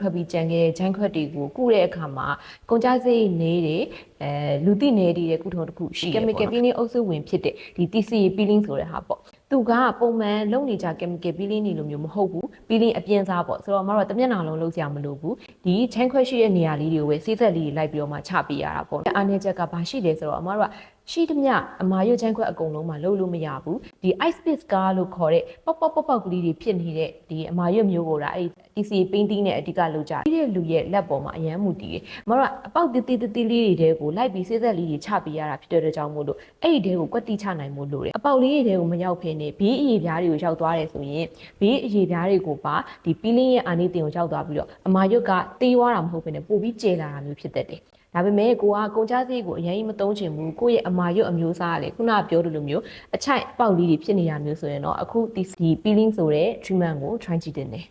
ဖက်ပြီးကြံခဲ့တဲ့ဂျန်ခွက်တွေကိုကုတဲ့အခါမှာကုန်ကြစိတ်နေတဲ့လူသိနေတဲ့ကုထုံးတစ်ခုရှိတယ် chemical peeling အုပ်စုဝင်ဖြစ်တဲ့ဒီ TCA peeling ဆိုတဲ့ဟာပေါ့သူကပုံမှန်လုပ်နေကြ chemical peeling တွေလိုမျိုးမဟုတ်ဘူး peeling အပြင်းစားပေါ့ဆိုတော့မတို့ကတမျက်နှာလုံးလုပ်စရာမလိုဘူးဒီဂျန်ခွက်ရှိတဲ့နေရာလေးတွေကိုပဲဆေးဆက်လေးတွေလိုက်ပြီးတော့မှချပေးရတာပေါ့အားနည်းချက်ကဘာရှိလဲဆိုတော့မတို့ကရှိသမျှအမာရွတ်ချမ်းခွက်အကုန်လုံးမှာလုပ်လို့မရဘူးဒီ ice pick scar လို့ခေါ်တဲ့ပေါက်ကလေးတွေဖြစ်နေတဲ့ဒီအမာရွတ်မျိုးကိုဒါအဲ့ TCA painting နဲ့အဓိကလုပ်ကြတယ်ဒီလူရဲ့လက်ပေါ်မှာအရန်မူတည်တယ်မတို့ကအပေါက်တီတီလေးတွေတဲကိုလိုက်ပြီးဆေးဆက်လေးတွေချပေးရတာဖြစ်တဲ့ကြောင့်မို့လို့အဲ့ဒီတဲကိုကွက်တိချနိုင်မို့လို့တယ်အပေါက်လေးတွေတဲကိုမရောက်ဖ ೇನೆ ဘေးအရေပြားတွေကိုရောက်သွားတယ်ဆိုရင်ဘေးအရေပြားတွေကိုပါဒီ peeling ရဲ့အာနိသင်ကိုရောက်သွားပြီးတော့အမာရွတ်ကတေးသွားတာမဟုတ်ဘဲနဲ့ပို့ပြီးကျဲလာတာမျိုးဖြစ်တတ်တယ်ဒါပေမဲ့ကိုကကုန်ကြစည်ကိုအရင်မသုံးချင်ဘူးကိုယ့်ရဲ့အမာရွတ်အမျိုးအစားကလေခုနကပြောသလိုမျိုးအချိုက်ပေါက်လေးတွေဖြစ်နေတာမျိုးဆိုရင်တော့အခုဒီ peeling ဆိုတဲ့ treatment ကို try ကြည့်တင်တယ်